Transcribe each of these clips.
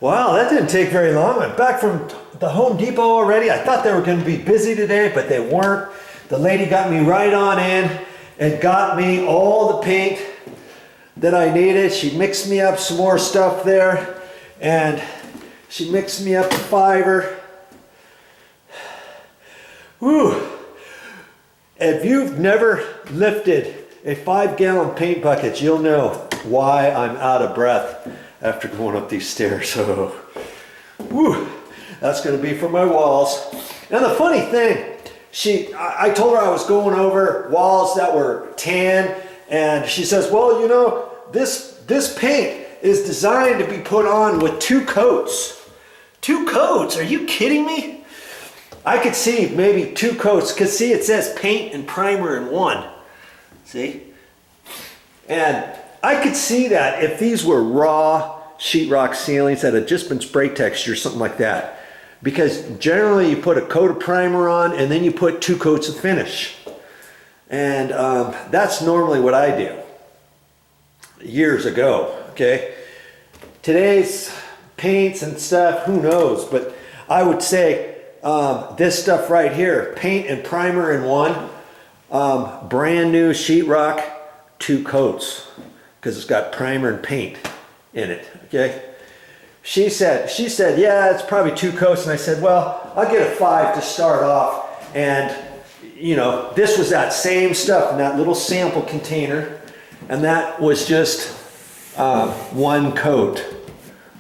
Wow, that didn't take very long. I'm back from the Home Depot already. I thought they were going to be busy today, but they weren't. The lady got me right on in and got me all the paint that I needed. She mixed me up some more stuff there, and she mixed me up a fiver. Whew. If you've never lifted a 5-gallon paint bucket, you'll know why I'm out of breath after going up these stairs. So, whew, that's going to be for my walls. And the funny thing, I told her I was going over walls that were tan, and she says, well, you know, this paint is designed to be put on with 2 coats. 2 coats? Are you kidding me? I could see maybe 2 coats, because see, it says paint and primer in one. See? And I could see that if these were raw sheetrock ceilings that had just been spray textured, something like that. Because generally you put a coat of primer on and then you put 2 coats of finish. And that's normally what I do. Years ago, okay? Today's paints and stuff, who knows? But I would say this stuff right here, paint and primer in one, brand new sheetrock, 2 coats. Because it's got primer and paint in it, okay? She said, yeah, it's probably 2 coats. And I said, well, I'll get a 5 to start off. And, you know, this was that same stuff in that little sample container. And that was just 1 coat,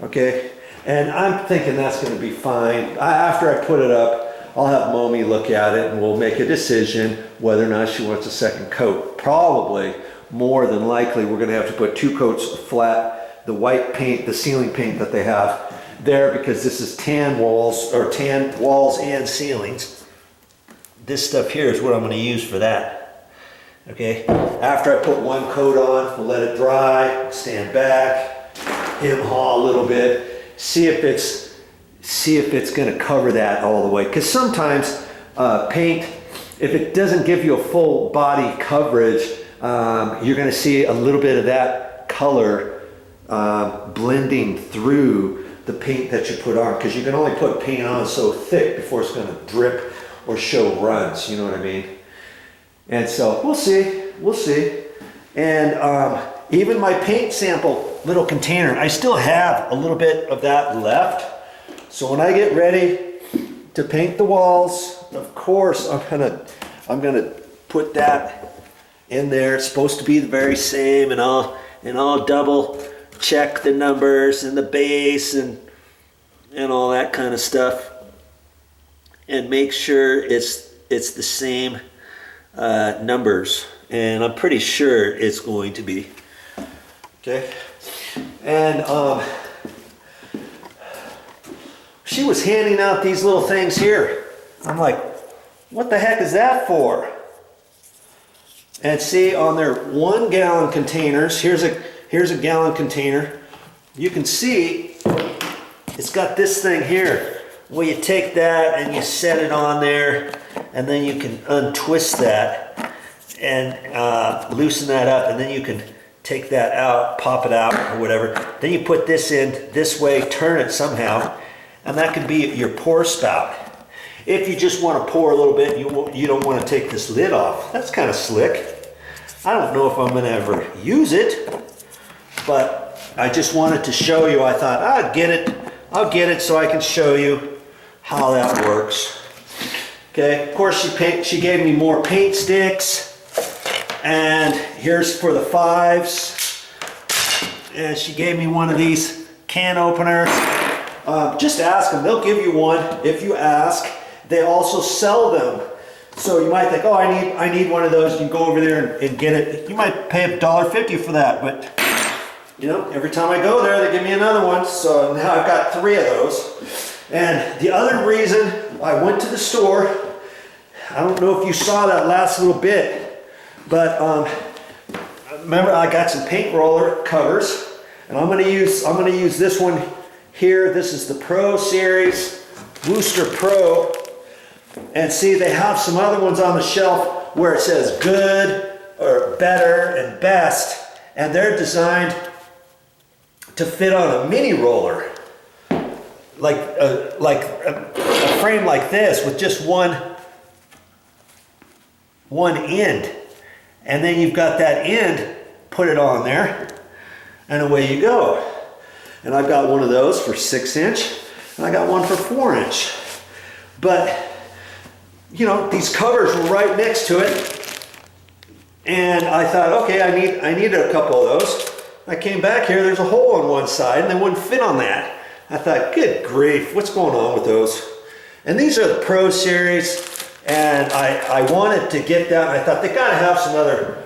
okay? And I'm thinking that's going to be fine. After I put it up, I'll have Momi look at it and we'll make a decision whether or not she wants a 2nd coat. Probably. More than likely, we're going to have to put 2 coats of flat, the white paint, the ceiling paint that they have there, because this is tan walls, or tan walls and ceilings. This stuff here is what I'm going to use for that. Okay, after I put 1 coat on, we'll let it dry, stand back, hem haw a little bit, see if it's going to cover that all the way. Because sometimes paint, if it doesn't give you a full body coverage, you're going to see a little bit of that color blending through the paint that you put on, because you can only put paint on so thick before it's going to drip or show runs, you know what I mean? And so we'll see. And even my paint sample little container, I still have a little bit of that left. So when I get ready to paint the walls, of course I'm gonna put that in there. It's supposed to be the very same, and I'll double check the numbers and the base and all that kind of stuff, and make sure it's the same numbers. And I'm pretty sure it's going to be. Okay. And she was handing out these little things here. I'm like, what the heck is that for? And see, on their 1-gallon containers, here's a gallon container. You can see it's got this thing here. Well, you take that and you set it on there, and then you can untwist that and loosen that up, and then you can take that out, pop it out or whatever. Then you put this in this way, turn it somehow, and that could be your pour spout. If you just want to pour a little bit, you don't want to take this lid off. That's kind of slick. I don't know if I'm going to ever use it, but I just wanted to show you. I thought I'll get it so I can show you how that works. Okay, of course she gave me more paint sticks, and here's for the 5s, and she gave me one of these can openers. Just ask them, they'll give you one if you ask. They also sell them. So you might think, oh, I need one of those. You can go over there and get it. You might pay $1.50 for that, but you know, every time I go there, they give me another one. So now I've got 3 of those. And the other reason I went to the store, I don't know if you saw that last little bit, but remember I got some paint roller covers, and I'm going to use this one here. This is the Pro Series, Wooster Pro. And see, they have some other ones on the shelf where it says good or better and best, and they're designed to fit on a mini roller. like a frame like this with just one end. And then you've got that end, put it on there, and away you go. And I've got one of those for 6-inch, and I got one for 4-inch. But, you know, these covers were right next to it, and I thought, okay, I needed a couple of those. I came back here, there's a hole on one side, and they wouldn't fit on that. I thought, good grief, what's going on with those? And these are the Pro Series, and I wanted to get that. I thought they gotta have some other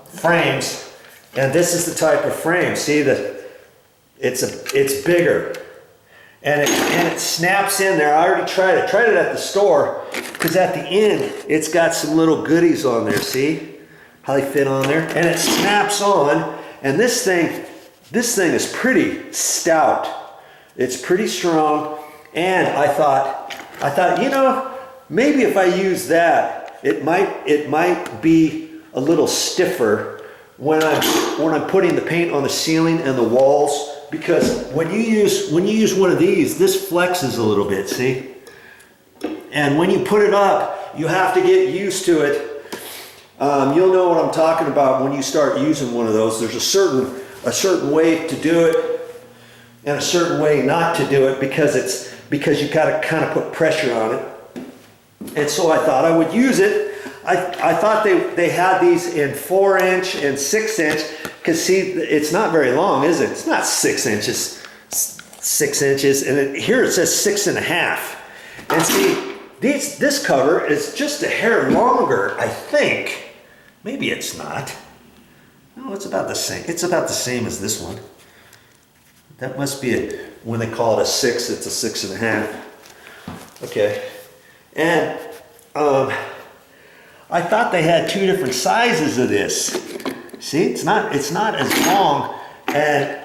frames, and this is the type of frame. See that it's bigger, and it snaps in there. I already tried it. Tried it at the store, because at the end it's got some little goodies on there. See how they fit on there, and it snaps on. And this thing is pretty stout. It's pretty strong, and I thought, you know, maybe if I use that, it might be a little stiffer when I'm putting the paint on the ceiling and the walls, because when you use one of these, this flexes a little bit, see? And when you put it up, you have to get used to it. You'll know what I'm talking about when you start using one of those. There's a certain way to do it and a certain way not to do it, because you got to kind of put pressure on it. And so I thought I would use it. I thought they had these in 4-inch and 6-inch, because see, it's not very long, is it? It's not 6 inches, 6 inches, and here it says 6.5. And see, this cover is just a hair longer, I think. Maybe it's not. No, it's about the same. It's about the same as this one. That must be it. When they call it a 6, it's a 6.5. Okay. And I thought they had 2 different sizes of this. See, it's not as long, and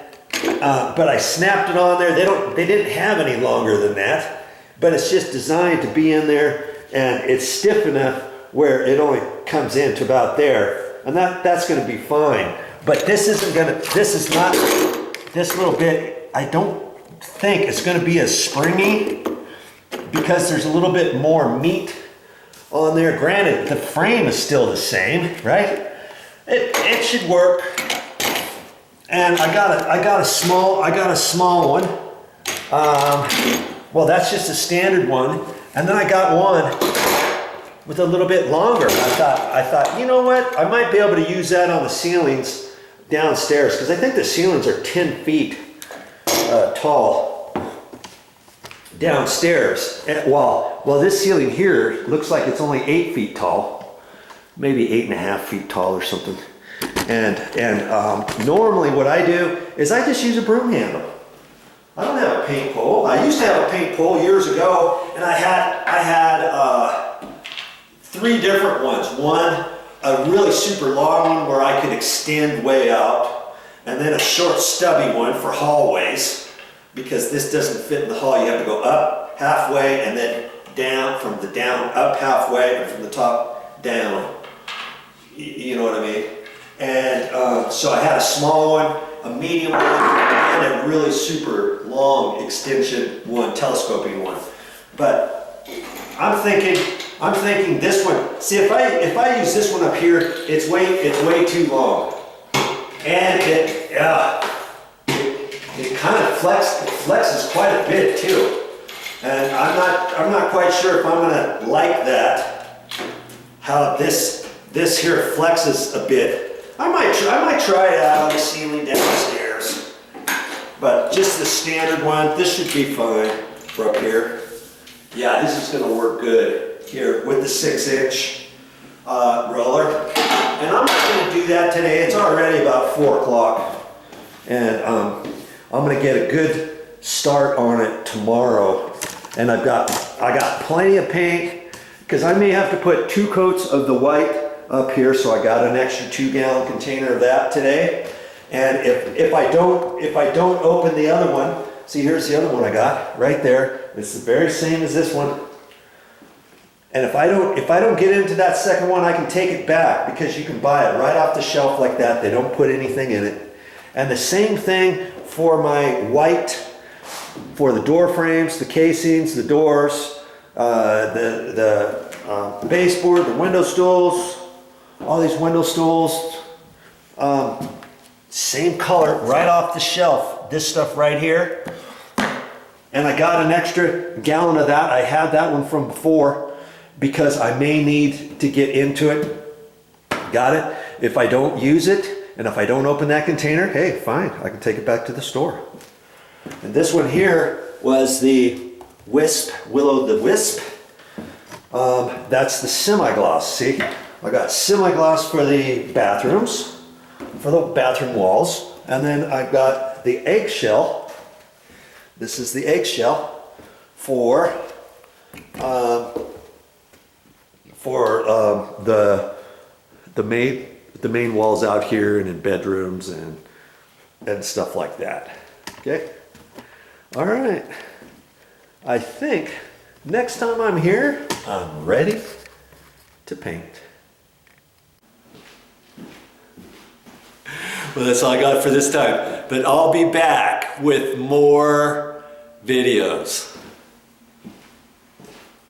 but I snapped it on there. They didn't have any longer than that, but it's just designed to be in there, and it's stiff enough where it only comes in to about there, and that's going to be fine. But this little bit, I don't think it's going to be as springy, because there's a little bit more meat on there. Granted, the frame is still the same, right? It should work. And I got a small one. Well, that's just a standard one. And then I got one with a little bit longer. I thought, you know what? I might be able to use that on the ceilings downstairs, because I think the ceilings are 10 feet tall downstairs. And while this ceiling here looks like it's only 8 feet tall, maybe 8.5 feet tall or something. And normally what I do is I just use a broom handle. I don't have a paint pole. I used to have a paint pole years ago, and I had 3 different ones. One, a really super long one where I could extend way out, and then a short stubby one for hallways, because this doesn't fit in the hall. You have to go up halfway and then down, from the down up halfway, and from the top down. You know what I mean? And so I had a small one, a medium one, and a really super long extension one, telescoping one. But I'm thinking this one. See, if I use this one up here, it's way too long, and it kind of flexes quite a bit too. And I'm not quite sure if I'm gonna like that. How this here flexes a bit. I might try it out on the ceiling downstairs. But just the standard one, this should be fine for up here. Yeah, this is gonna work good here with the 6-inch roller. And I'm not gonna do that today. It's already about 4 o'clock. And I'm gonna get a good start on it tomorrow. And I got plenty of paint, because I may have to put 2 coats of the white up here, so I got an extra 2-gallon container of that today. And if I don't open the other one, see, here's the other one I got right there. It's the very same as this one. And if I don't get into that second one, I can take it back, because you can buy it right off the shelf like that. They don't put anything in it. And the same thing for my white, for the door frames, the casings, the doors, the baseboard, the window stools, all these window stools. Same color, right off the shelf. This stuff right here. And I got an extra gallon of that. I had that one from before because I may need to get into it. Got it? If I don't use it, and if I don't open that container, hey, fine, I can take it back to the store. And this one here was the Wisp, Will-O-the-Wisp. That's the semi-gloss, see? I got semi-gloss for the bathrooms, for the bathroom walls, and then I've got the eggshell. This is the eggshell for the main walls out here and in bedrooms and stuff like that. Okay. All right. I think next time I'm here, I'm ready to paint. Well, that's all I got for this time, but I'll be back with more videos.